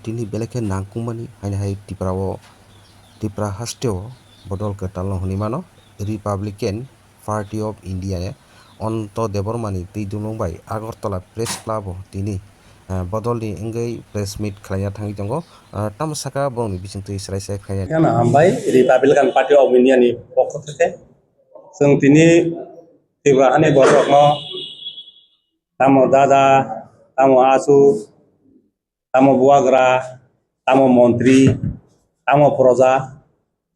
tini beleke nangkungmani haine hai tipra hasteo bodol ke talong honimano Republican Party of India onto debormani tei dunungbai Agartala Press Club tini bodol ni engei press meet khlaiya thangi tongo tamsaka bongni bisingtui sraisai khlaiya কেন হামবাই Republican party of ইন্ডিয়ানি পক্ষ থেকে जों তিনি ত্রিপুরাহানি বড়রত্ন তামো দাদা তামো আসু তামো বুয়াগ্রা তামো মন্ত্রী তামো প্রজা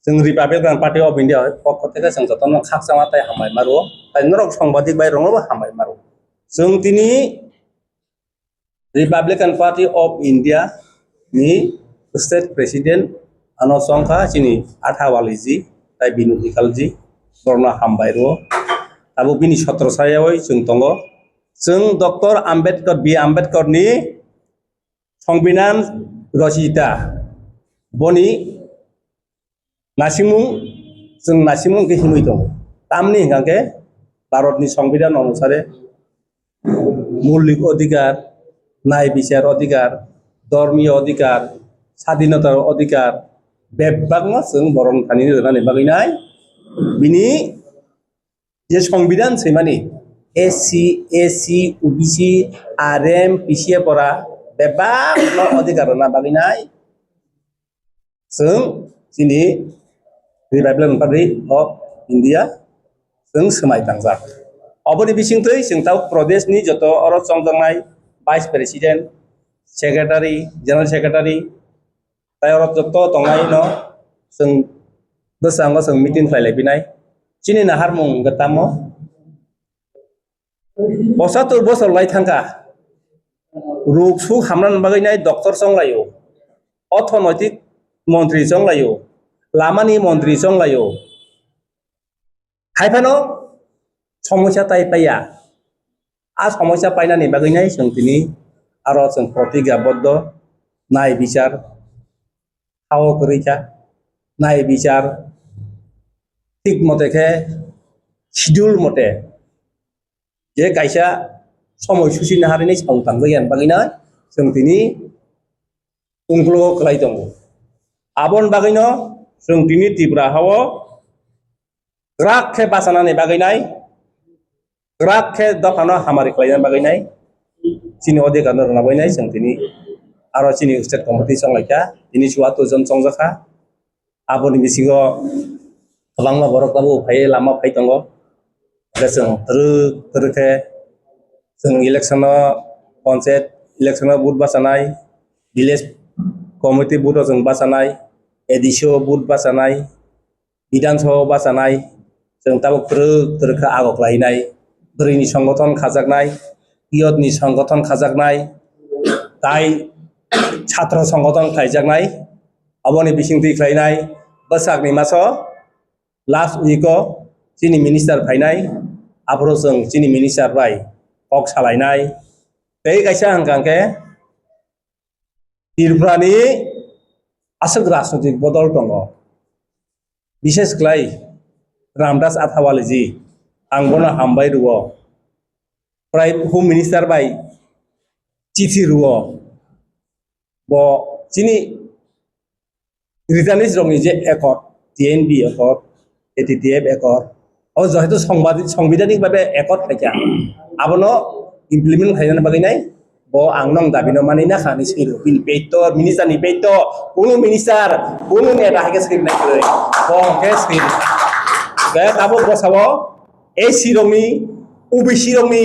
जों রিপাবলিকান পার্টি অফ ইন্ডিয়া পক্ষ থেকে जों যতন খাকসামা তাই হামবাই মারো তাই নরক সাংবাদিক বাই রঙবো হামবাই মারো जों তিনি Republican party of India ni state president anosongkha chini athawaliji tai binu hikalji korna hambairo abo bini 17 sayawai जों tongo जों dr ambedkar b ambedkar ni সংবিধান রচিতা বনি নাসিমুং जों नासिमुं ke himui tongo tamni hingake भारतनि সংবিধাन অনুসারে মৌলিক অধিকার ন্যায় বিচার অধিকার ধর্মীয় অধিকার স্বাধীনতার অধিকার বেবাগमा जों বরণ খানি রনানি বাগিনাই বিনি যে সংবিধান সেমানি এসসি এসসি ওবিসি আরএম পিসিএ পড়া বেবাগ অধিকার না বাগিনাই जों जिनि रिपाब्लिकान पार्टी अफ इन्डिया जों समाय थांजा अबनि बिसिंथै जों ताव प्रदेशनि जत अरत संजांनाय vice president secretary general secretary ताय अरत जत तंगाय न जों बोसांग जों मिटिं खालायबिनाय चिनि नाहार मुं गतामो 75 बोसोर लाय थांगा रुकसु हामनान बागैनाय डॉक्टर संलायो अर्थनैतिक मन्त्री संलायो लामानि मन्त्री संलायो हायफानो समस्या ताय पाया आ समस्या पाइनानि बागैनाय जों दिनै आरो जों प्रतिज्ञाबद्ध नाय बिचार हाव करिखा नाय बिचार ठीक मतेखे शिड्यूल मते जे गायसा समय सुसि नाहारिनि साव थांगैयान बागैनाय जों दिनै उंग्लो खलाय दङ आबन बागैनो जों दिनै त्रिपुरा हाव ग्राखे बासानानि बागैनाय ग्राखे दखानो हामारि खलायनान बागैनाय चिनि अधिकार नाबायनाय जों दिनै आरो चिनि स्टेट कमिटि संलायखा दिनै 74 जन संजाखा आबनि बिसिङाव गोबां बरकबाबो फाय लामा फाय दङ जों धोरोखे जों इलेक्शनाव पन्चायत इलेक्शनाव बुथ बासानाय विलेज कमिटि बुथाव जों बासानाय एडिसि बुथ बासानाय विधानसभा बासानाय जों ताबो धोरोखो आगक लायनाय धोरिनि संगठन खाजागनाय पियदनि संगठन खाजागनाय ताय छात्र संगठन खायजागनाय अबनि बिसिंथि खायनाय बैसागनि मासाव लास्ट उइकआव चिनि मिनिस्टार फायनाय आफोराव जों चिनि मिनिस्टार बाय हक सालायनाय बे गायसा हांगांके त्रिपुरानि आसोग राजनैतिक बदल दङ बिसेसख्लाय रामदास आथावालेजी आंबोनो हामबाय रुओ प्राय होम मिनिस्टार बाय चिठि रुओ ब चिनि रिटार्निस रंनि जे एकर्ड टिएनबि एकर्ड एटिटिएफ एकर्ड और जहेतु संविधानिक भाबे एकर्ड थायका आबनो इमप्लिमेन्ट खायनानै बागैनाय ब आंनं दाबिनो मानिना खानि सिरु बिन पेटो मिनिस्टारनि पेटो कोनो मिनिस्टार कोनो नेता हागे स्क्रिप्ट नाय ब के स्क्रिप्ट गे ताबो बसावो एसि रंनि ओबिसि रंनि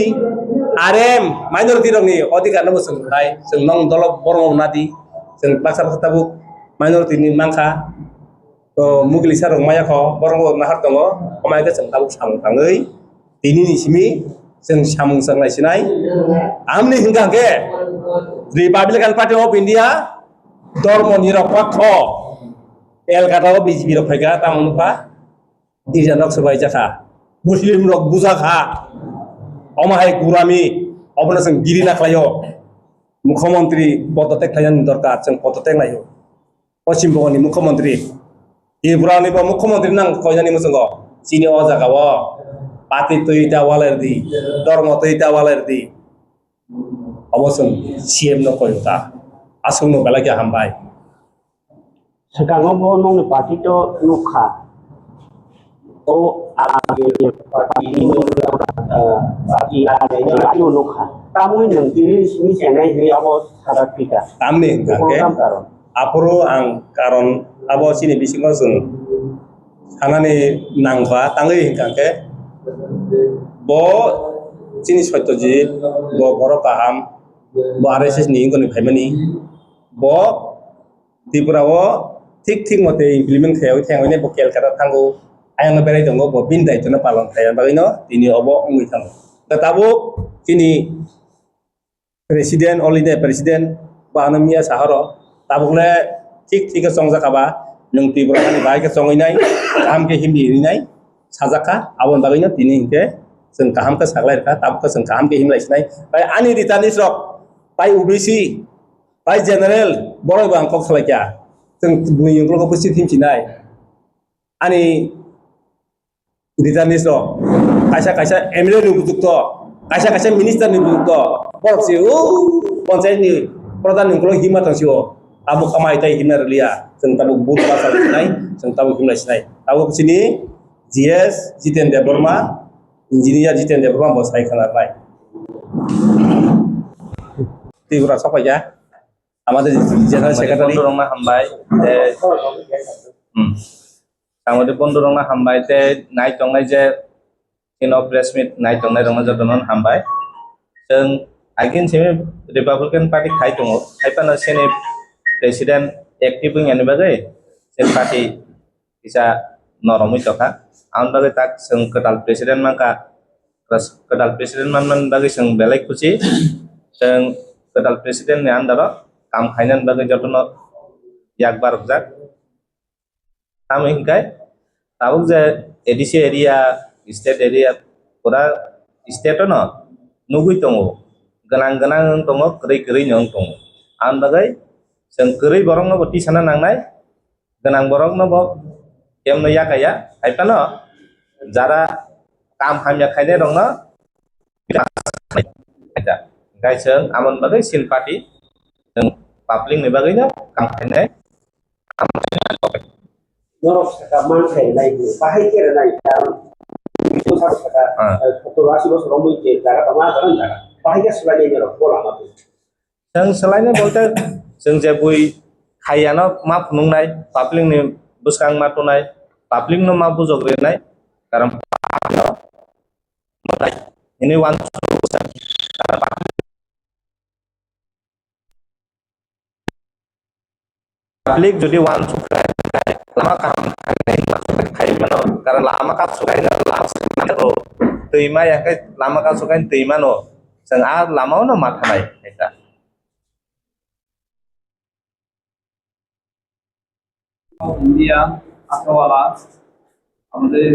आरएम माइनरिटी रंनि अधिकार नबो सोंनाय जों नं दल बरम नादि जों बाक्सा खताबो माइनरिटीनि मांखा तो मुगलिसा रं मायाखौ बरम नाहार दङ कमायगे जों ताबो सामु थाङै दिनैनि सिमि जों सामु सांनायसिनाय आमनि हिंगाके रिपाब्लिकान पार्टी अफ इंडिया धर्म निरपेक्ष एलकाटाव बिजेपि रक फायगा तामुनफा इजानक सबाय जाखा मुस्लिम रक बुजाखा अमाहाय गुरामी अबना जों गिरि नाख्लायो मुख्यमंत्री पदत्याग खालामनो दरकार जों पदत्याग नायो पश्चिम बंगनि मुख्यमंत्री त्रिपुरानि मुख्यमंत्री नां कयनानि मोसंग चिनि अजागाव पार्टी तैता वालेरदि धर्म तैता वालेरदि अवश्य सीएम न कयता asung no balaki hambai sekarang mau nong parti to nukha oh parti ini parti ada ini nukha kamu yang diri ini senai ini apa sahabat kita tamne hingga ke apuro ang karon abo sini bisingo sung hanane nangba tangai hingga ke bo sini soitoji bo boro kaham bo RSS ni ngoni phaimani bo Tripura wo ঠিক মতে implement খাইও থাঙ্গনে bo kelkata thango ayang berai dongo bo bin daitona palon khayan bagino tini obo ongui thango tabo sini Presiden all India Presiden ba anamia saharo tabukle ঠিক songja kaba nung Tripura ni bai ke songai nai kaham ke himni nai sajaka abon bagino tini ke जों kaham ke saglai ka tabuk जों kaham ke himlai sinai bai ani ritanis rok bai OBC bai general boroi bang kok khalaikia जों बुंनि यंगलखौ बोसि थिमथिनाय आनि रिटार्निस रक कायसा MLA नि बुजुक्त कायसा minister नि बुजुक्त बरसि ओ पन्चायत नि प्रधान यंगल हिमा थांसिओ ताबु कमाय ताय हिमना रलिया जों ताबु बुत पासा लिनाय जों ताबु हिमला सिनाय ताबु बिसिनि जीएस जितेन देबबर्मा इंजिनियर जितेन देबबर्मा बसाय खालामबाय त्रिपुरा सफाया আমাদের জেনারেল সেক্রেটারি বন্ধুরংনা হামবাই আমাদের বন্ধুরংনা হামবাই তে নাই তংনাই যে কিনো প্রেস মিট নাই তংনাই রংনা জতনন হামবাই जों आइगिन सेमे रिपाब्लिकान पार्टी खाइ दङ खायफाना सेने प्रेसिडेन्ट एक्टिभ यानि बागै सेन पार्टी इसा नरमै तखा आउन बागै ताक जों कटाल प्रेसिडेन्ट मानका कटाल प्रेसिडेन्ट मान बागै जों बेलाय खुसि जों कटाल प्रेसिडेन्ट नि आन्दार काम खाइनान बागै जतन याक बारक जाक काम हिंकाय ताबुक जे एडिसि एरिया स्टेट एरिया पुरा स्टेट न नुगुइ दङ गोनां दङ कै नों दङ आन बागै जों कै बरंनो बति साना नांनाय गोनां बरंनो ब केमनो याकाया खायफानो जारा काम हामिया खायनाय दंनो गायसों आमन बागै सिल पार्टी जों पाब्लिक नि बागैनो काम खायनाय norok saka man khai nai bahai kere nai itu satu saka satu rasi bos romoi ke jaga tama jalan jaga bahai ke selain ini norok bola matu जों selainnya बोलते जों जे बुइ खायानो मा फुनुंनाय पाब्लिक नि बुसखां मातुनाय public no मा बुजग्रेनाय कारण ini wan publik jadi wan suka lama kam kai mano karena lama ka suka ina lama to teima ya kai lama ka suka teima no sang a lama no mata nai eta India আকাওয়ালা আমাদের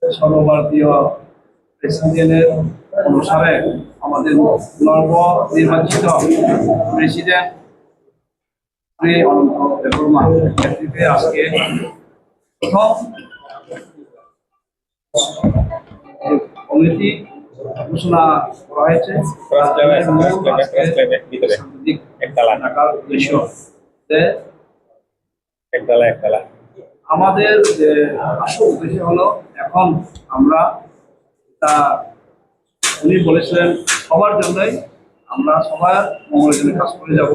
সর্বভারতীয় প্রেসিডেন্টের অনুসারে আমাদের নবনির্বাচিত president Shri অনন্ত দেববর্মা নেতৃত্বে আজকে প্রথম কমিটি ঘোষণা করা হয়েছে টাকার উদ্দেশ্য আমাদের যে আসল উদ্দেশ্য হলো এখন আমরা তা উনি বলেছিলেন সবার জন্যই আমরা সবার মঙ্গলের জন্য কাজ করে যাব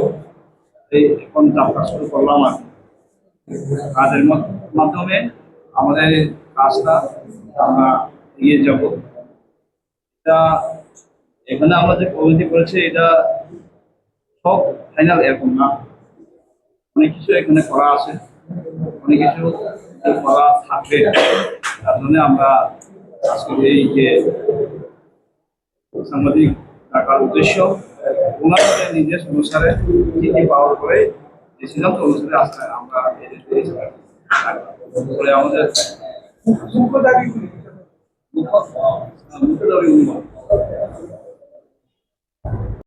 এই এখন যাত্রা শুরু করলাম আর কাজের মাধ্যমে আমাদের কাজটা আমরা এগিয়ে যাব এটা এখানে আমরা যে কমিটি করেছি এটা সব ফাইনাল এরকম না অনেক কিছু এখানে করা আছে অনেক কিছু করা থাকবে তার জন্য আমরা আজকে এই যে সাংবাদিক ডাকার উদ্দেশ্য ওনাদের নির্দেশ অনুসারে কি পাওয়ার করে যে সিদ্ধান্ত অনুসারে আজকে আমরা বলে আমাদের মুখ্য দাবি